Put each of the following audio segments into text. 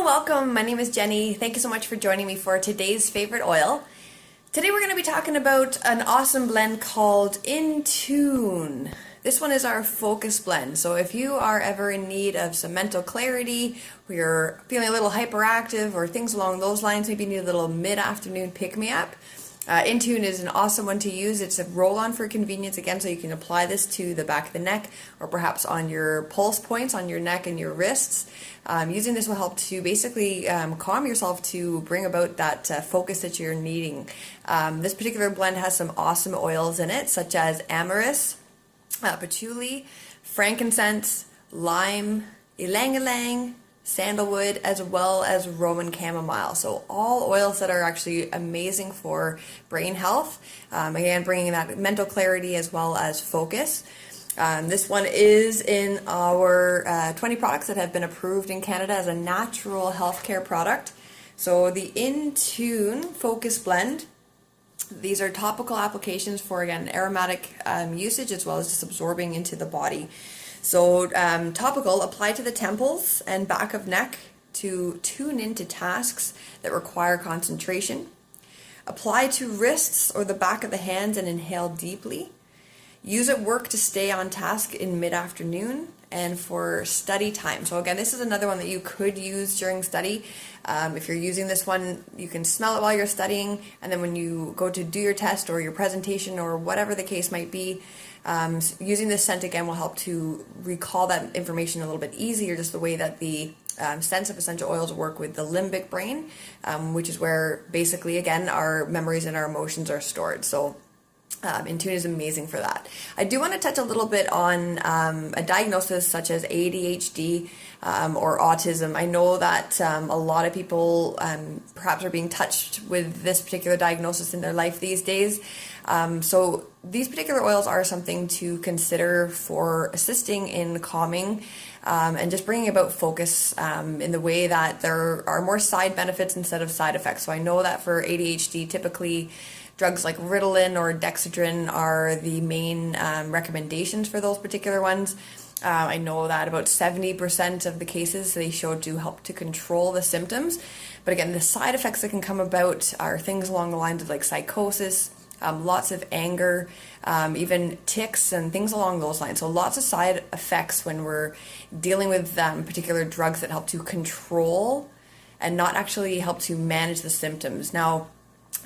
welcome. My name is Jenny. Thank you so much for joining me for today's favorite oil. Today we're going to be talking about an awesome blend called InTune. This one is our focus blend. So if you are ever in need of some mental clarity, or you're feeling a little hyperactive or things along those lines, maybe you need a little mid-afternoon pick-me-up, InTune is an awesome one to use. It's a roll-on for convenience, again, so you can apply this to the back of the neck or perhaps on your pulse points on your neck and your wrists. Using this will help to basically calm yourself to bring about that focus that you're needing. This particular blend has some awesome oils in it, such as amyris, patchouli, frankincense, lime, ylang-ylang, sandalwood, as well as Roman chamomile. So all oils that are actually amazing for brain health. Again, bringing that mental clarity as well as focus. This one is in our 20 products that have been approved in Canada as a natural healthcare product. So the InTune Focus Blend, these are topical applications for, again, aromatic usage as well as just absorbing into the body. So topical, apply to the temples and back of neck to tune into tasks that require concentration. Apply to wrists or the back of the hands and inhale deeply. Use at work to stay on task in mid-afternoon and for study time. So again, this is another one that you could use during study. If you're using this one, you can smell it while you're studying, and then when you go to do your test or your presentation or whatever the case might be, using this scent again will help to recall that information a little bit easier, just the way that the scents of essential oils work with the limbic brain, which is where basically, again, our memories and our emotions are stored. So InTune is amazing for that. I do want to touch a little bit on a diagnosis such as ADHD or autism. I know that a lot of people perhaps are being touched with this particular diagnosis in their life these days. So these particular oils are something to consider for assisting in calming and just bringing about focus in the way that there are more side benefits instead of side effects. So I know that for ADHD, typically drugs like Ritalin or Dexedrine are the main recommendations for those particular ones. I know that about 70% of the cases they showed to help to control the symptoms. But again, the side effects that can come about are things along the lines of like psychosis, lots of anger, even tics and things along those lines. So lots of side effects when we're dealing with particular drugs that help to control and not actually help to manage the symptoms. Now,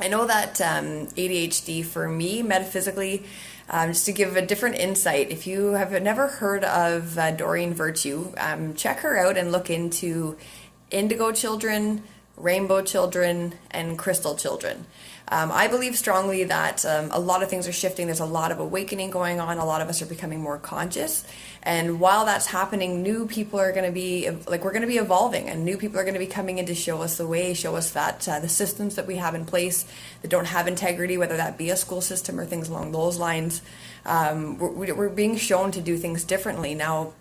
I know that ADHD for me, metaphysically, just to give a different insight, if you have never heard of Doreen Virtue, check her out and look into indigo children, rainbow children, and crystal children. I believe strongly that a lot of things are shifting. There's a lot of awakening going on. A lot of us are becoming more conscious. And while that's happening, new people are going to be, we're going to be evolving, and new people are going to be coming in to show us the way, show us that the systems that we have in place that don't have integrity, whether that be a school system or things along those lines, we're being shown to do things differently. Now,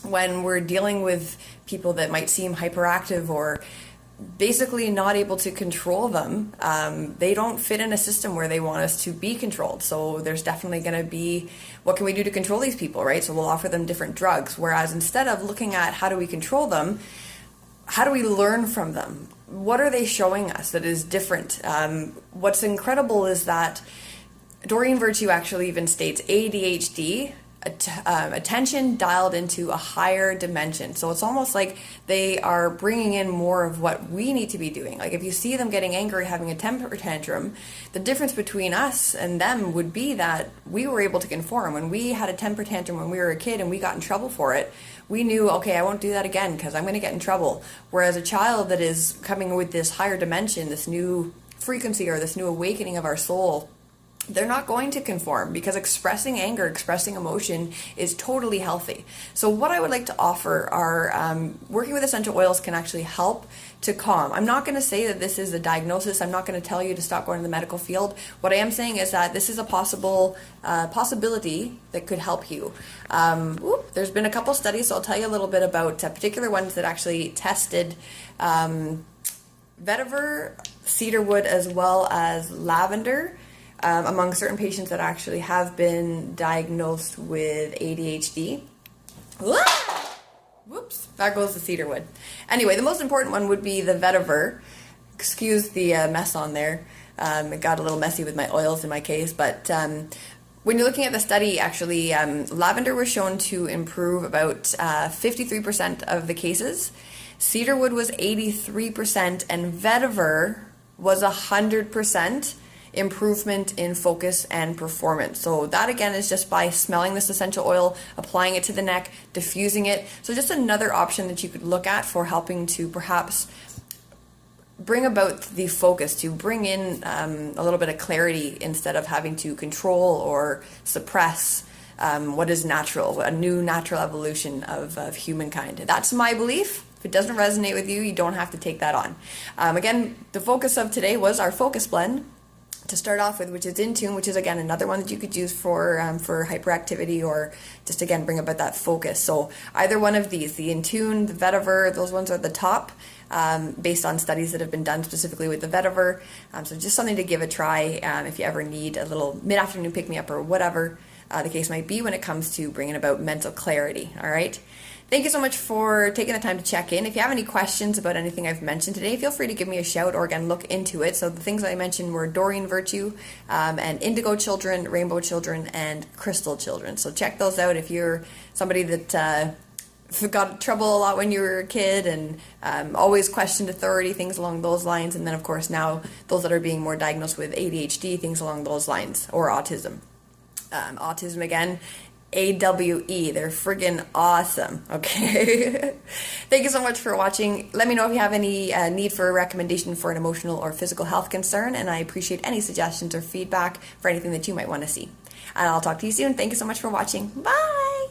when we're dealing with people that might seem hyperactive or basically not able to control them, they don't fit in a system where they want us to be controlled. So there's definitely going to be, what can we do to control these people, right? So we'll offer them different drugs, whereas instead of looking at how do we control them, how do we learn from them? What are they showing us that is different? What's incredible is that Doreen Virtue actually even states ADHD, attention dialed into a higher dimension. So it's almost like they are bringing in more of what we need to be doing. Like if you see them getting angry, having a temper tantrum, the difference between us and them would be that we were able to conform. When we had a temper tantrum when we were a kid and we got in trouble for it, we knew, okay, I won't do that again because I'm going to get in trouble. Whereas a child that is coming with this higher dimension, this new frequency or this new awakening of our soul, they're not going to conform because expressing anger, expressing emotion is totally healthy. So what I would like to offer are working with essential oils can actually help to calm. I'm not going to say that this is a diagnosis. I'm not going to tell you to stop going to the medical field. What I am saying is that this is a possibility that could help you. There's been a couple studies, so I'll tell you a little bit about particular ones that actually tested vetiver, cedarwood, as well as lavender among certain patients that actually have been diagnosed with ADHD. Whoops. That goes the cedarwood. Anyway, the most important one would be the vetiver. Excuse the mess on there. It got a little messy with my oils in my case, but when you're looking at the study, actually, lavender was shown to improve about 53% of the cases. Cedarwood was 83%, and vetiver was 100% improvement in focus and performance. So that again is just by smelling this essential oil, applying it to the neck, diffusing it. So just another option that you could look at for helping to perhaps bring about the focus, to bring in a little bit of clarity instead of having to control or suppress what is natural, a new natural evolution of humankind. That's my belief. If it doesn't resonate with you, you don't have to take that on. Again, the focus of today was our focus blend to start off with, which is InTune, which is again another one that you could use for hyperactivity, or just again bring about that focus. So either one of these, the InTune, the vetiver, those ones are the top based on studies that have been done specifically with the vetiver. So just something to give a try if you ever need a little mid-afternoon pick-me-up or whatever the case might be when it comes to bringing about mental clarity. All right. Thank you so much for taking the time to check in. If you have any questions about anything I've mentioned today, feel free to give me a shout or again look into it. So the things that I mentioned were Doreen Virtue and Indigo Children, Rainbow Children, and Crystal Children. So check those out if you're somebody that got trouble a lot when you were a kid and always questioned authority, things along those lines. And then of course now those that are being more diagnosed with ADHD, things along those lines, or autism. Autism again. AWE. They're friggin' awesome. Okay. Thank you so much for watching. Let me know if you have any need for a recommendation for an emotional or physical health concern, and I appreciate any suggestions or feedback for anything that you might want to see. And I'll talk to you soon. Thank you so much for watching. Bye.